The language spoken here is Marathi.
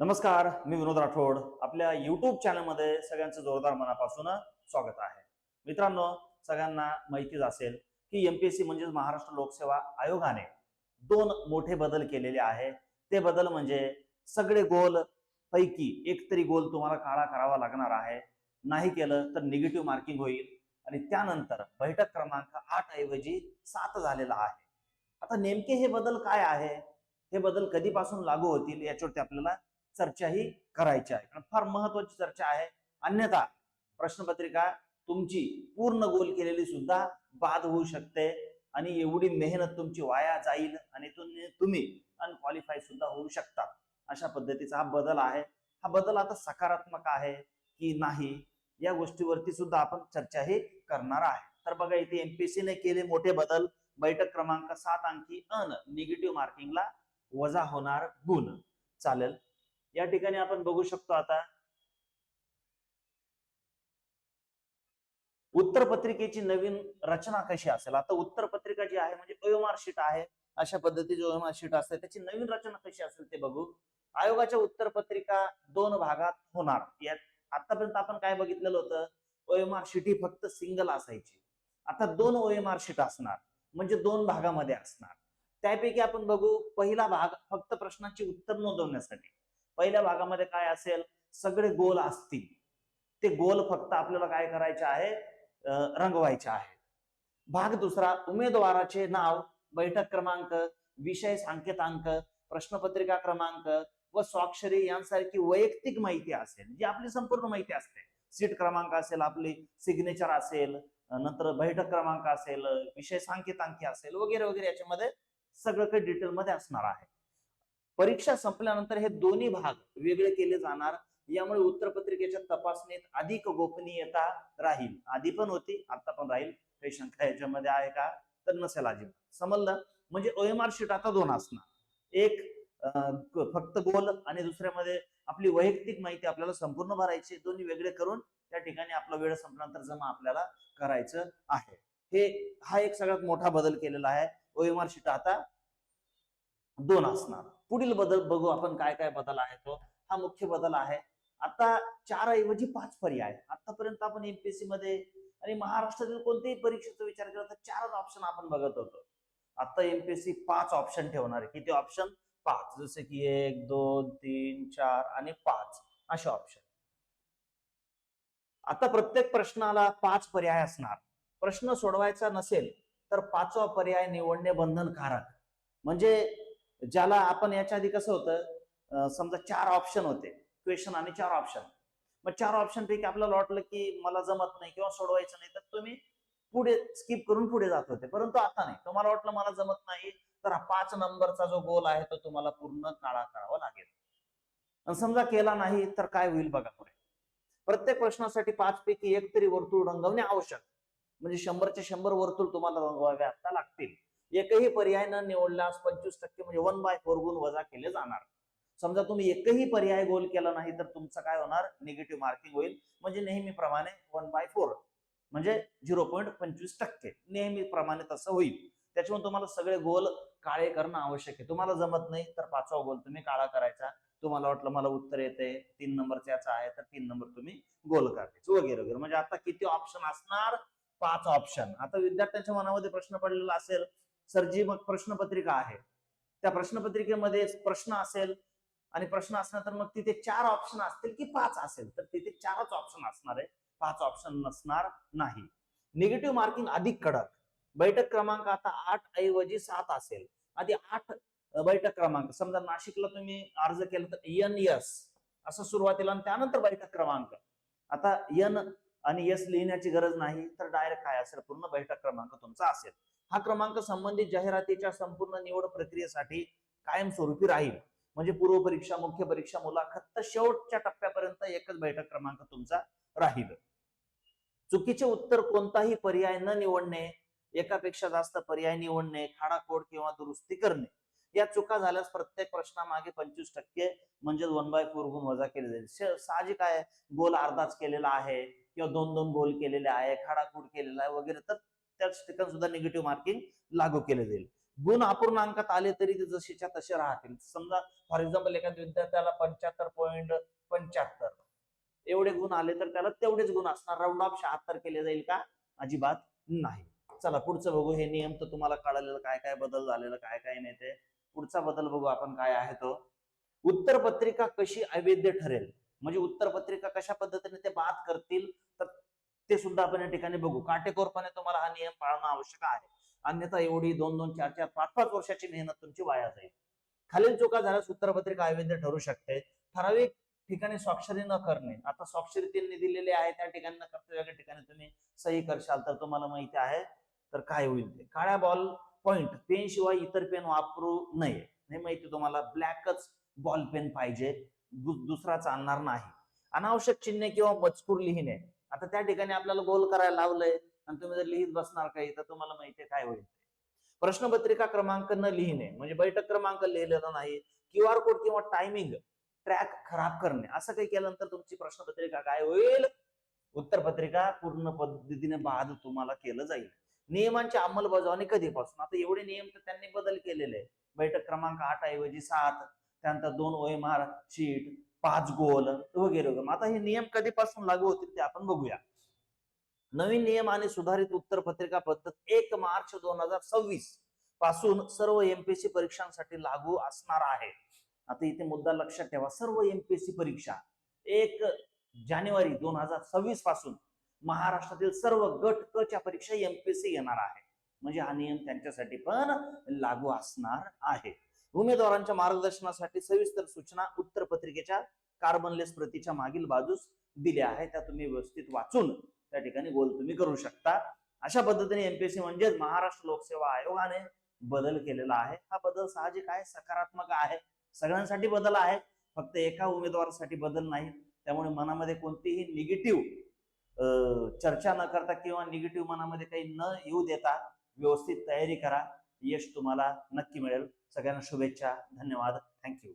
नमस्कार, मी विनोद राठोड. आपल्या युट्यूब चॅनलमध्ये सगळ्यांचं जोरदार मनापासून स्वागत आहे. मित्रांनो, सगळ्यांना माहितीच असेल की एमपीएससी म्हणजे महाराष्ट्र लोकसेवा आयोगाने दोन मोठे बदल केलेले आहे. ते बदल म्हणजे सगळे गोल पैकी एक तरी गोल तुम्हाला काळा करावा लागणार आहे. नाही केलं तर निगेटिव्ह मार्किंग होईल आणि त्यानंतर बैठक क्रमांक 8 ऐवजी 7 झालेला आहे. आता नेमके हे बदल काय आहे, हे बदल कधीपासून लागू होतील याच्यावरती आपल्याला चर्चाही करायची आहे, कारण फार महत्वाची चर्चा आहे. अन्यथा प्रश्नपत्रिका तुमची पूर्ण गोल केलेली सुद्धा बाद होऊ शकते आणि एवढी मेहनत तुमची वाया जाईल आणि तुम्ही अनक्वालिफाय सुद्धा होऊ शकता. अशा पद्धतीचा हा बदल आहे. हा बदल आता सकारात्मक आहे की नाही या गोष्टीवरती सुद्धा आपण चर्चाही करणार आहे. तर बघा, इथे एमपीएससी ने केले मोठे बदल. बैठक क्रमांक 7 अंकी अन निगेटिव्ह मार्किंगला वजा होणार गुण. चालेल, या ठिकाणी आपण बघू शकतो आता उत्तर पत्रिकेची नवीन रचना कशी असेल. आता उत्तर पत्रिका जी आहे म्हणजे ओएमआर शीट आहे. अशा पद्धतीची ओएमआर शीट असते, त्याची नवीन रचना कशी असेल ते बघू. आयोगाच्या उत्तर पत्रिका दोन भागात होणार. यात आतापर्यंत आपण काय बघितलेलं होतं, ओएमआर शीट ही फक्त सिंगल असायची. आता दोन ओएमआर शीट असणार, म्हणजे दोन भागामध्ये असणार. त्यापैकी आपण बघू, पहिला भाग फक्त प्रश्नांची उत्तर नोंदवण्यासाठी. पहिल्या भागामध्ये काय असेल, सगळे गोल असतील. ते गोल फक्त आपल्याला काय करायचे आहे, रंगवायचे आहेत. भाग दुसरा, उमेदवाराचे नाव, बैठक क्रमांक, विषय सांकेतांक, प्रश्नपत्रिका क्रमांक व स्वाक्षरी यांसारखी वैयक्तिक माहिती असेल, जी आपली संपूर्ण माहिती असते. सीट क्रमांक असेल, आपली सिग्नेचर असेल, नंतर बैठक क्रमांक असेल, विषय सांकेतांकी असेल, वगैरे वगैरे, याच्यामध्ये सगळं काही डिटेल मध्ये असणार आहे. परीक्षा संपल्यानंतर हे दोन्ही भाग वेगळे केले जाणार. यामुळे उत्तरपत्रिकेच्या तपासणीत अधिक गोपनीयता राहील. आधी पण होती, आता पण राहील. काही शंका याच्यामध्ये आहे का, तर नसेल अजिबात. समजलं? म्हणजे ओएमआर शीट आता दोन असणार. एक फक्त गोल आणि दुसऱ्यामध्ये आपली वैयक्तिक माहिती आपल्याला संपूर्ण भरायची. दोन्ही वेगळे करून त्या ठिकाणी आपला वेळ संपल्यानंतर जमा आपल्याला करायचं आहे. हा एक सगळ्यात मोठा बदल केलेला आहे. ओएमआर शीट आता दोन असणार. पुढील बदल बघू आपण, काय काय बदल आहे तो. हा मुख्य बदल आहे. आता 4 ऐवजी 5 पर्याय. आतापर्यंत आपण एमपीएससी मध्ये आणि महाराष्ट्रातील कोणत्याही परीक्षेचा विचार केला तर 4च ऑप्शन आपण बघत होतो. आता एमपीएससी 5 ऑप्शन ठेवणार आहे. किती ऑप्शन? 5. जसे की 1 2 3 4 आणि 5 असे ऑप्शन. आता प्रत्येक प्रश्नाला 5 पर्याय असणार. प्रश्न सोडवायचा नसेल तर 5वा पर्याय निवडणे बंधनकारक. म्हणजे ज्याला आपण याच्या आधी कसं होतं, समजा 4 ऑप्शन होते क्वेश्चन आणि 4 ऑप्शन. मग 4 ऑप्शन पैकी आपल्याला वाटलं की मला जमत नाही किंवा सोडवायचं नाही, तर तुम्ही पुढे स्किप करून पुढे जात होते. परंतु आता नाही, तुम्हाला वाटलं मला जमत नाही, तर हा 5 नंबरचा जो गोल आहे तो तुम्हाला पूर्ण काळा करावा लागेल. आणि समजा केला नाही तर काय होईल बघा पुढे. प्रत्येक प्रश्नासाठी 5 पैकी एक तरी वर्तुळ रंगवणे आवश्यक. म्हणजे 100चे 100 वर्तुळ तुम्हाला रंगवावे आता लागतील. एकही पर्याय न निवडल्यास 25% म्हणजे 1/4 गुण वजा केले जाणार. समजा तुम्ही एकही पर्याय गोल केला नाही तर तुमचं काय होणार, निगेटिव्ह मार्किंग होईल. म्हणजे नेहमीप्रमाणे 1/4 म्हणजे 0.25%. नेहमीप्रमाणे तसं होईल. त्याच्यामुळे तुम्हाला सगळे गोल काळे करणं आवश्यक आहे. तुम्हाला जमत नाही तर 5वा गोल तुम्ही काळा करायचा. तुम्हाला वाटलं मला उत्तर येते 3 नंबरचं याचं आहे तर 3 नंबर तुम्ही गोल करायचं, वगैरे वगैरे. म्हणजे आता किती ऑप्शन असणार? 5 ऑप्शन. आता विद्यार्थ्यांच्या मनामध्ये प्रश्न पडलेला असेल, सर जी मग प्रश्नपत्रिका आहे, त्या प्रश्नपत्रिकेमध्ये प्रश्न असेल आणि प्रश्न असल्यानंतर मग तिथे 4 ऑप्शन असतील की 5 असेल, तर तिथे 4च ऑप्शन असणार आहे, 5 ऑप्शन नसणार नाही. निगेटिव्ह मार्किंग अधिक कडक. बैठक क्रमांक आता 8 ऐवजी 7 असेल. आधी 8 बैठक क्रमांक, समजा नाशिकला तुम्ही अर्ज केला तर NS असं सुरुवातीला आणि त्यानंतर बैठक क्रमांक. आता N आणि S लिहिण्याची गरज नाही, तर डायरेक्ट काय असेल, पूर्ण बैठक क्रमांक तुमचा असेल. हा क्रमांक संबंधित जाहिरातीच्या संपूर्ण निवड प्रक्रियेसाठी कायमस्वरूपी राहील. म्हणजे पूर्व परीक्षा, मुख्य परीक्षा, मुलाखत तर शेवटच्या टप्प्यापर्यंत एकच बैठक क्रमांक तुमचा राहील. चुकीचे उत्तर कोणताही पर्याय न निवडणे, एकापेक्षा जास्त पर्याय निवडणे, खाडाखोड किंवा दुरुस्ती करणे, या चुका झाल्यास प्रत्येक प्रश्नामागे 25% म्हणजे 1/4 गुण वजा केले जाईल. साहजिक आहे, गोल अर्धाच केलेला आहे किंवा 2-2 गोल केलेले आहे, खाडाखोड केलेला आहे वगैरे, तर त्याच ठिकाणी सुद्धा निगेटिव्ह मार्किंग लागू केले जाईल. गुण अपूर्णांकात आले तरी ते जसेच्या तसे राहतील. समजा फॉर एक्झाम्पल एखाद्या विद्यार्थ्याला 75 75. एवढे गुण आले तर त्याला तेवढेच गुण असणार. राऊंड ऑफ 76 केले जाईल का? अजिबात नाही. चला पुढचं बघू. हे नियम तर तुम्हाला कळालेलं, काय काय बदल झालेलं, काय काय नाही ते. पुढचा बदल बघू आपण काय आहे तो. उत्तरपत्रिका कशी अवैध ठरेल, म्हणजे उत्तरपत्रिका कशा पद्धतीने ते बाद करतील, तर ते सुद्धा आपण या ठिकाणी बघू. काटेकोरपणे तुम्हाला हा नियम पाळणं आवश्यक आहे, अन्यथा एवढी 2-2, 4-4, 5-5 वर्षाची मेहनत तुमची वाया जाईल. खालील चुका झाल्यास उत्तरपत्रिका अवैध ठरू शकते. ठराविक ठिकाणी स्वाक्षरी न करणे. आता स्वाक्षरी त्यांनी दिलेली आहे त्या ठिकाणी न करता वेगळ्या ठिकाणी तुम्ही सही करशाल तर तुम्हाला माहिती आहे तर काय होईल ते. काळ्या बॉल पॉइंट पेन शिवाय इतर पेन वापरू नये. नाही माहिती तुम्हाला, ब्लॅकच बॉल पेन पाहिजे, दुसरा चालणार नाही. अनावश्यक चिन्हे किंवा मजकूर लिहिणे. आता त्या ठिकाणी आपल्याला गोल करायला लावलंय आणि तुम्ही जर लिहित बसणार काही तर तुम्हाला माहिती काय होईल. प्रश्नपत्रिका क्रमांक न लिहिणे, म्हणजे बैठक क्रमांक लिहिलेला नाही. क्यूआर कोड किंवा टायमिंग ट्रॅक खराब करणे. असं काही केल्यानंतर तुमची प्रश्नपत्रिका काय होईल? उत्तरपत्रिका पूर्ण पद्धतीने बाद तुम्हाला केलं जाईल. नियमांची अंमलबजावणी कधीपासून? आता एवढे नियम तर त्यांनी बदल केलेले आहे. बैठक क्रमांक 8 ऐवजी 7, त्यानंतर 2 OMR शीट, 5 गोल वगैरे वगैरे. आता हे नियम कधीपासून लागू होतील ते आपण बघूया. नवीन नियम आणि सुधारित उत्तरपत्रिका पद्धत 1 मार्च 2026 पासून सर्व एमपीएससी परीक्षांसाठी लागू असणार आहे. आता इथे मुद्दा लक्षात ठेवा, सर्व एमपीएससी परीक्षा 1 जानेवारी 2026 पासून महाराष्ट्रातील सर्व गट क च्या परीक्षा एमपीएससी घेणार आहे. म्हणजे हा नियम त्यांच्यासाठी पण लागू असणार आहे. उमेदवारांच्या मार्गदर्शनासाठी सविस्तर सूचना उत्तरपत्रिकेच्या कार्बनलेस प्रतीच्या मागील बाजूस दिल्या आहेत. त्या तुम्ही व्यवस्थित वाचून त्या ठिकाणी गोल तुम्ही करू शकता. अशा पद्धतीने एमपीएससी म्हणजेच महाराष्ट्र लोकसेवा आयोगाने बदल केलेला आहे. हा बदल साहजिक आहे, सकारात्मक आहे, सगळ्यांसाठी बदल आहे, फक्त एका उमेदवारासाठी बदल नाही. त्यामुळे मनामध्ये कोणतीही निगेटिव्ह चर्चा न करता किंवा निगेटिव्ह मनामध्ये काही न येऊ देता व्यवस्थित तयारी करा. यश तुम्हाला नक्की मिळेल. सगळ्यांना शुभेच्छा. धन्यवाद. थँक्यू.